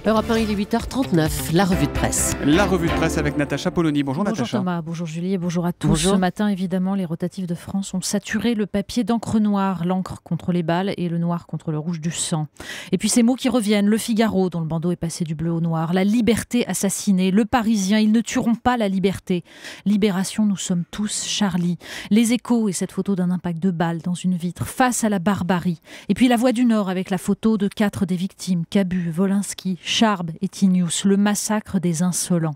Europe 1, il est 8h39, la revue de presse. La revue de presse avec Natacha Polony. Bonjour Natacha. Bonjour Thomas, bonjour Julie et bonjour à tous. Bonjour. Ce matin, évidemment, les rotatifs de France ont saturé le papier d'encre noire, l'encre contre les balles et le noir contre le rouge du sang. Et puis ces mots qui reviennent, le Figaro, dont le bandeau est passé du bleu au noir, la liberté assassinée, le Parisien, ils ne tueront pas la liberté. Libération, nous sommes tous Charlie. Les Échos et cette photo d'un impact de balle dans une vitre, face à la barbarie. Et puis la Voix du Nord avec la photo de 4 des victimes, Cabu, Wolinski, Charb et Tinius, le massacre des insolents.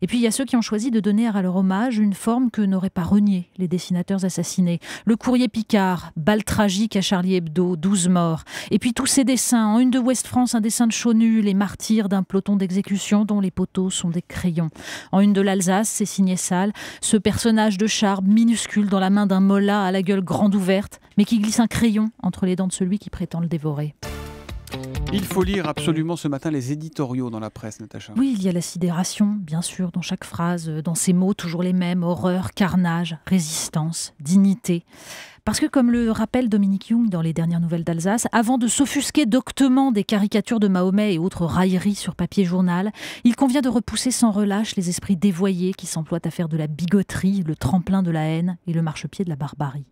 Et puis il y a ceux qui ont choisi de donner à leur hommage une forme que n'auraient pas renié les dessinateurs assassinés. Le Courrier Picard, balle tragique à Charlie Hebdo, 12 morts. Et puis tous ces dessins, en une de Ouest France, un dessin de Chaunu, les martyrs d'un peloton d'exécution dont les poteaux sont des crayons. En une de l'Alsace, c'est signé Salle, ce personnage de Charb minuscule dans la main d'un mollah à la gueule grande ouverte, mais qui glisse un crayon entre les dents de celui qui prétend le dévorer. Il faut lire absolument ce matin les éditoriaux dans la presse, Natacha. Oui, il y a la sidération, bien sûr, dans chaque phrase, dans ces mots toujours les mêmes, horreur, carnage, résistance, dignité. Parce que, comme le rappelle Dominique Young dans les dernières nouvelles d'Alsace, avant de s'offusquer doctement des caricatures de Mahomet et autres railleries sur papier journal, il convient de repousser sans relâche les esprits dévoyés qui s'emploient à faire de la bigoterie le tremplin de la haine et le marchepied de la barbarie.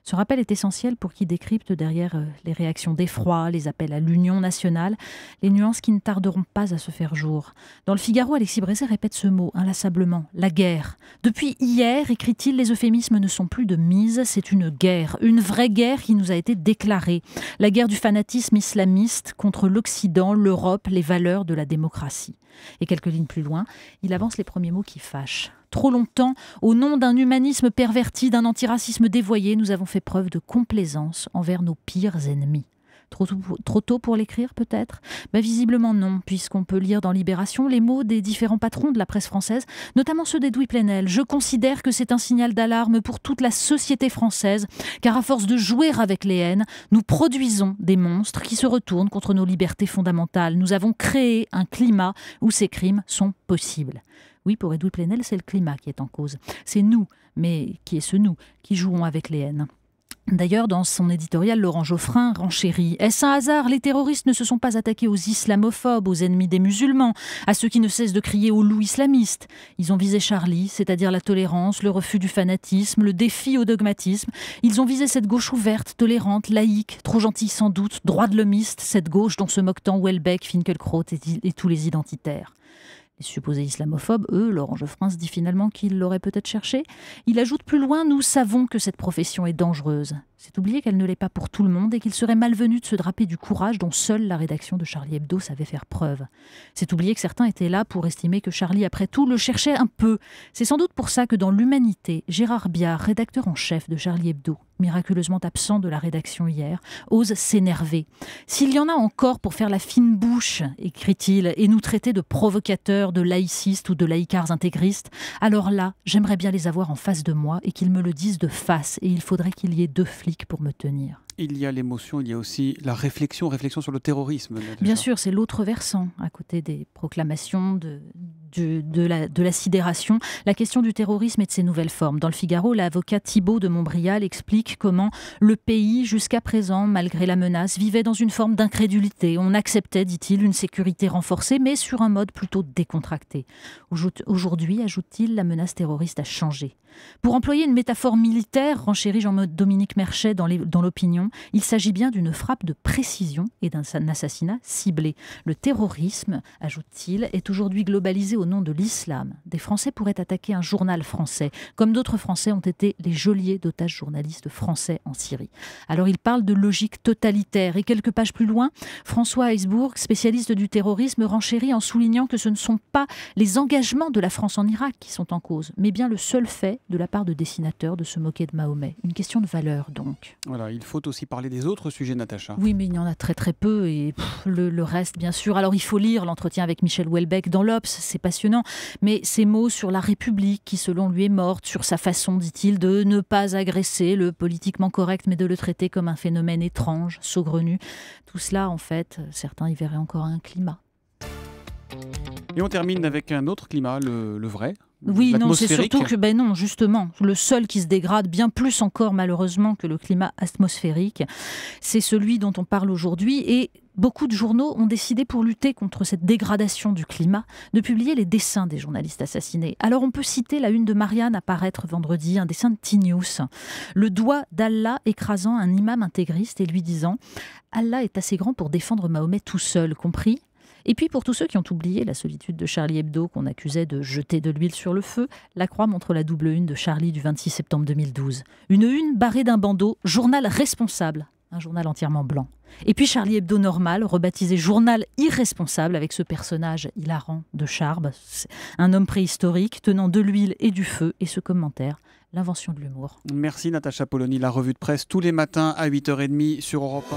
Ce rappel est essentiel pour qui décrypte derrière les réactions d'effroi, les appels à l'union nationale, les nuances qui ne tarderont pas à se faire jour. Dans le Figaro, Alexis Brézé répète ce mot inlassablement, la guerre. Depuis hier, écrit-il, les euphémismes ne sont plus de mise, c'est une guerre, une vraie guerre qui nous a été déclarée. La guerre du fanatisme islamiste contre l'Occident, l'Europe, les valeurs de la démocratie. Et quelques lignes plus loin, il avance les premiers mots qui fâchent. Trop longtemps, au nom d'un humanisme perverti, d'un antiracisme dévoyé, nous avons fait preuve de complaisance envers nos pires ennemis. Trop tôt pour l'écrire, peut-être ? Visiblement non, puisqu'on peut lire dans Libération les mots des différents patrons de la presse française, notamment ceux d'Edoui Plenel. Je considère que c'est un signal d'alarme pour toute la société française, car à force de jouer avec les haines, nous produisons des monstres qui se retournent contre nos libertés fondamentales. Nous avons créé un climat où ces crimes sont possibles. Oui, pour Edoui Plenel, c'est le climat qui est en cause. C'est nous, mais qui est ce nous, qui jouons avec les haines. D'ailleurs, dans son éditorial, Laurent Geoffrin renchérit. Est-ce un hasard ? Les terroristes ne se sont pas attaqués aux islamophobes, aux ennemis des musulmans, à ceux qui ne cessent de crier au loup islamiste. Ils ont visé Charlie, c'est-à-dire la tolérance, le refus du fanatisme, le défi au dogmatisme. Ils ont visé cette gauche ouverte, tolérante, laïque, trop gentille sans doute, droit de l'homiste, cette gauche dont se moquent tant Houellebecq, Finkielkraut et tous les identitaires. Les supposés islamophobes, eux, Laurent Geoffrin se dit finalement qu'ils l'auraient peut-être cherché. Il ajoute plus loin, nous savons que cette profession est dangereuse. C'est oublier qu'elle ne l'est pas pour tout le monde et qu'il serait malvenu de se draper du courage dont seule la rédaction de Charlie Hebdo savait faire preuve. C'est oublier que certains étaient là pour estimer que Charlie, après tout, le cherchait un peu. C'est sans doute pour ça que dans l'Humanité, Gérard Biard, rédacteur en chef de Charlie Hebdo, miraculeusement absent de la rédaction hier, ose s'énerver. S'il y en a encore pour faire la fine bouche, écrit-il, et nous traiter de provocateurs, de laïcistes ou de laïcards intégristes, alors là, j'aimerais bien les avoir en face de moi et qu'ils me le disent de face, et il faudrait qu'il y ait 2 flics pour me tenir. Il y a l'émotion, il y a aussi la réflexion sur le terrorisme. Bien sûr, c'est l'autre versant, à côté des proclamations de la sidération, la question du terrorisme et de ses nouvelles formes. Dans le Figaro, l'avocat Thibault de Montbrial explique comment le pays, jusqu'à présent, malgré la menace, vivait dans une forme d'incrédulité. On acceptait, dit-il, une sécurité renforcée, mais sur un mode plutôt décontracté. Aujourd'hui, ajoute-t-il, la menace terroriste a changé. Pour employer une métaphore militaire, renchérit Jean-Dominique Merchet dans l'Opinion, il s'agit bien d'une frappe de précision et d'un assassinat ciblé. Le terrorisme, ajoute-t-il, est aujourd'hui globalisé au nom de l'islam. Des Français pourraient attaquer un journal français, comme d'autres Français ont été les geôliers d'otages journalistes français en Syrie. Alors il parle de logique totalitaire et quelques pages plus loin, François Heisbourg, spécialiste du terrorisme, renchérit en soulignant que ce ne sont pas les engagements de la France en Irak qui sont en cause, mais bien le seul fait de la part de dessinateurs de se moquer de Mahomet. Une question de valeur donc. Voilà, il faut aussi parler des autres sujets, Natacha. Oui, mais il y en a très très peu et le reste, bien sûr. Alors il faut lire l'entretien avec Michel Houellebecq dans l'Obs, c'est passionnant, mais ces mots sur la République qui selon lui est morte, sur sa façon, dit-il, de ne pas agresser le politiquement correct, mais de le traiter comme un phénomène étrange, saugrenu. Tout cela, en fait, certains y verraient encore un climat. Et on termine avec un autre climat, le vrai. Oui, non, c'est surtout que, non, justement, le seul qui se dégrade bien plus encore malheureusement que le climat atmosphérique, c'est celui dont on parle aujourd'hui et beaucoup de journaux ont décidé, pour lutter contre cette dégradation du climat, de publier les dessins des journalistes assassinés. Alors on peut citer la une de Marianne à paraître vendredi, un dessin de T-News. Le doigt d'Allah écrasant un imam intégriste et lui disant « Allah est assez grand pour défendre Mahomet tout seul, compris ?» Et puis pour tous ceux qui ont oublié la solitude de Charlie Hebdo, qu'on accusait de jeter de l'huile sur le feu, La Croix montre la double une de Charlie du 26 septembre 2012. Une une barrée d'un bandeau, journal responsable, un journal entièrement blanc. Et puis Charlie Hebdo normal, rebaptisé journal irresponsable, avec ce personnage hilarant de Charb, un homme préhistorique tenant de l'huile et du feu, et ce commentaire, l'invention de l'humour. Merci Natacha Polony, la revue de presse tous les matins à 8h30 sur Europe 1.